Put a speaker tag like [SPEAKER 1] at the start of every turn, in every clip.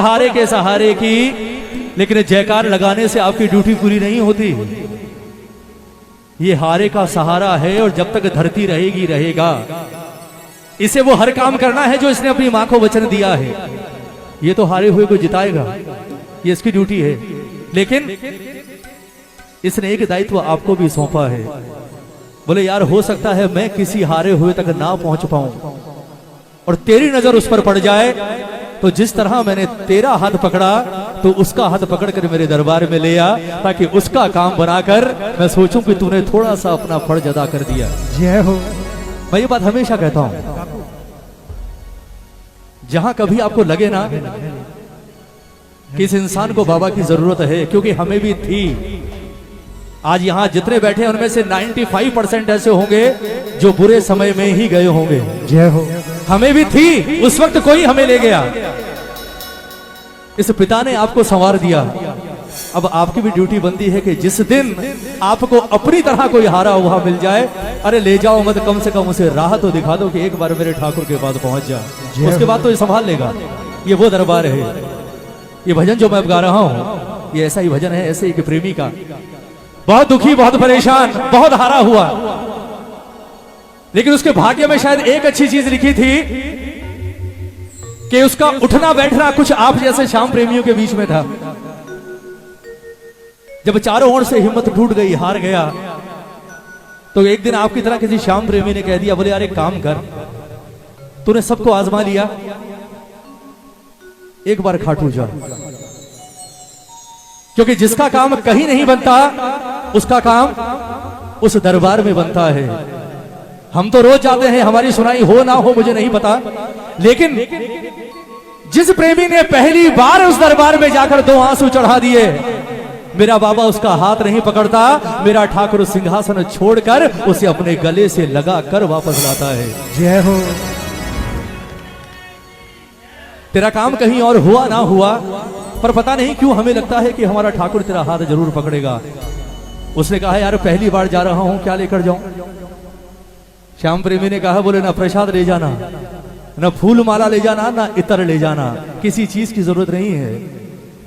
[SPEAKER 1] हारे के सहारे की, लेकिन जयकार लगाने से आपकी ड्यूटी पूरी नहीं होती। ये हारे का सहारा है और जब तक धरती रहेगी रहेगा। इसे वो हर काम करना है जो इसने अपनी मां को वचन दिया है। ये तो हारे हुए को जिताएगा, ये इसकी ड्यूटी है। लेकिन इसने एक दायित्व आपको भी सौंपा है। बोले यार हो सकता है मैं किसी हारे हुए तक ना पहुंच पाऊं और तेरी नजर उस पर पड़ जाए, तो जिस तरह मैंने तेरा हाथ पकड़ा तो उसका हाथ पकड़कर मेरे दरबार में ले आ, ताकि उसका काम बनाकर मैं सोचूं कि तूने थोड़ा सा अपना फर्ज अदा कर दिया।
[SPEAKER 2] जय हो।
[SPEAKER 1] मैं ये बात हमेशा कहता हूं, जहां कभी आपको लगे ना कि इस इंसान को बाबा की जरूरत है, क्योंकि हमें भी थी। आज यहां जितने बैठे हैं उनमें से 95% ऐसे होंगे जो बुरे समय में ही गए होंगे।
[SPEAKER 2] जय हो।
[SPEAKER 1] हमें भी थी, उस वक्त कोई हमें ले गया। इस पिता ने आपको संवार दिया। अब आपकी भी ड्यूटी बनती है कि जिस दिन आपको अपनी तरह कोई हारा हुआ मिल जाए, अरे ले जाओ मत, कम से कम उसे राह तो दिखा दो कि एक बार मेरे ठाकुर के पास पहुंच जा। उसके बाद तो ये संभाल लेगा। ये वो दरबार है। ये भजन जो मैं गा रहा हूं, ये ऐसा ही भजन है, ऐसे ही कि प्रेमी का बहुत दुखी, बहुत परेशान, बहुत हारा हुआ, लेकिन उसके भाग्य में शायद एक अच्छी चीज लिखी थी कि उसका उठना बैठना कुछ आप जैसे श्याम प्रेमियों के बीच में था। जब चारों ओर से हिम्मत टूट गई, हार गया, तो एक दिन आपकी तरह किसी श्याम प्रेमी ने कह दिया, बोले यार एक काम कर, तूने सबको आजमा लिया, एक बार खाटू जा, क्योंकि जिसका काम कहीं नहीं बनता उसका काम उस दरबार में बनता है। हम तो रोज जाते हैं, हमारी सुनाई हो ना हो मुझे नहीं पता, लेकिन जिस प्रेमी ने पहली बार उस दरबार में जाकर 2 आंसू चढ़ा दिए, मेरा बाबा उसका हाथ नहीं पकड़ता, मेरा ठाकुर सिंहासन छोड़कर उसे अपने गले से लगा कर वापस लाता है।
[SPEAKER 2] जय हो।
[SPEAKER 1] तेरा काम कहीं और हुआ ना हुआ, पर पता नहीं क्यों हमें लगता है कि हमारा ठाकुर तेरा हाथ जरूर पकड़ेगा। उसने कहा यार पहली बार जा रहा हूं, क्या लेकर जाऊं? श्याम प्रेमी ने कहा, बोले ना प्रसाद ले जाना, ना फूल माला ले जाना, ना इतर ले जाना, किसी चीज की जरूरत नहीं है।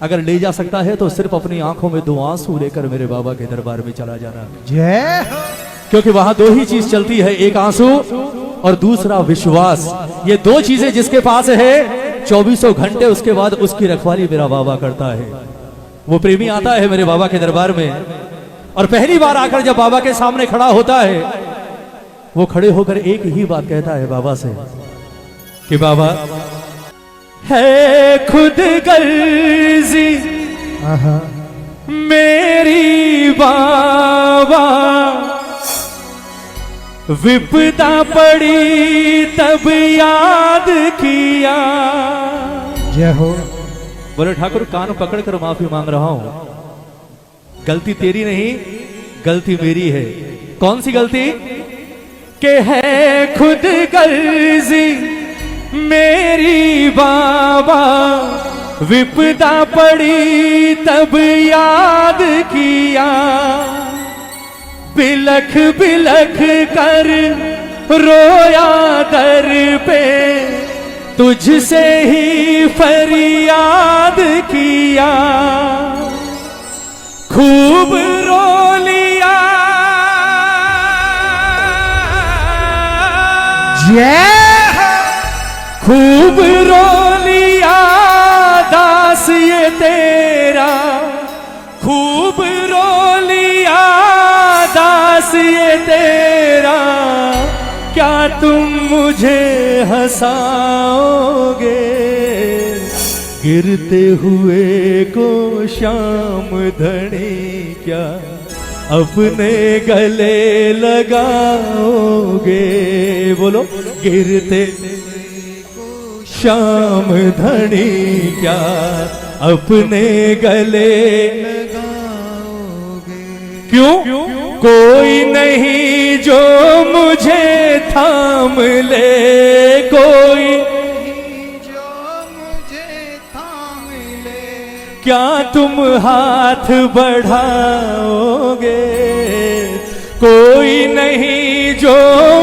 [SPEAKER 1] अगर ले जा सकता है तो सिर्फ अपनी आंखों में 2 आंसू लेकर मेरे बाबा के दरबार में चला जाना।
[SPEAKER 2] जय।
[SPEAKER 1] क्योंकि वहां 2 ही चीज चलती है, एक आंसू और दूसरा विश्वास। ये 2 चीजें जिसके पास है 24 घंटे उसके बाद उसकी रखवाली मेरा बाबा करता है। वो प्रेमी आता है मेरे बाबा के दरबार में, और पहली बार आकर जब बाबा के सामने खड़ा होता है, वो खड़े होकर एक ही बात कहता है बाबा से कि बाबा है खुद गर्जी मेरी बाबा, विपदा पड़ी तब याद किया।
[SPEAKER 2] जय हो।
[SPEAKER 1] बोले ठाकुर कान पकड़कर माफी मांग रहा हूं, गलती तेरी नहीं, गलती मेरी है। कौन सी गलती? के है खुद गर्जी मेरी बाबा, विपदा पड़ी तब याद किया, बिलख बिलख कर रोया दर पे, तुझसे ही फरियाद किया, खूब रो लिया। खूब रो लिया दास ये तेरा, खूब रो लिया दास ये तेरा, क्या तुम मुझे हंसाओगे, गिरते हुए को श्याम धनी क्या अपने गले लगाओगे। बोलो गिरते श्याम धनी क्या अपने गले लगाओगे। क्यों? कोई नहीं जो मुझे थाम ले, कोई जो मुझे थाम ले, क्या तुम हाथ बढ़ाओगे। कोई नहीं जो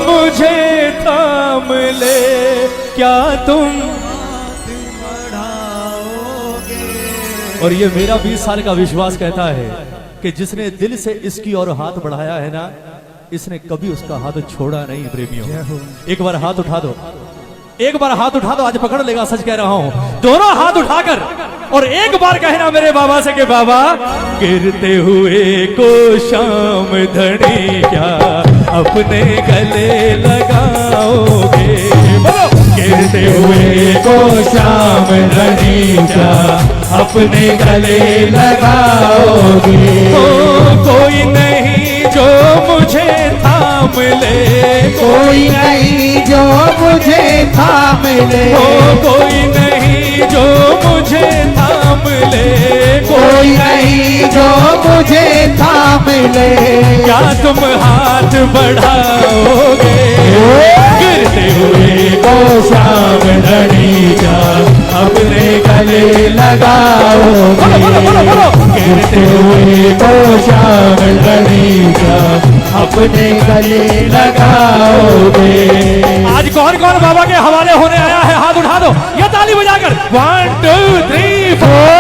[SPEAKER 1] मुझे थाम ले, क्या तुम हाथ बढ़ाओगे। और ये मेरा 20 साल का विश्वास कहता है कि जिसने दिल से इसकी और हाथ बढ़ाया है ना, इसने कभी उसका हाथ छोड़ा नहीं प्रेमियों। एक बार हाथ उठा दो, एक बार हाथ उठा दो, आज पकड़ लेगा, सच कह रहा हूं। दोनों हाथ उठाकर और एक बार कहना मेरे बाबा से कि बाबा, गिरते हुए को शाम धनी क्या अपने गले लगाओगे। बोलो, गिरते हुए को शाम धनी क्या अपने गले लगाओगे। कोई नहीं जो मुझे थाम ले,
[SPEAKER 2] कोई नहीं जो मुझे थाम ले,
[SPEAKER 1] कोई नहीं जो मुझे थाम ले,
[SPEAKER 2] कोई नहीं जो मुझे थाम ले।
[SPEAKER 1] क्या तुम हाथ बढ़ाओगे। गिरते हुए को शाम धनी का अपने गले लगाओगे। गिरते हुए को शाम धनी का अपने गले लगाओगे। आज कौन कौन बाबा के हवाले होने आया है, हाथ उठा दो, ये ताली बजाकर। 1 2 3 4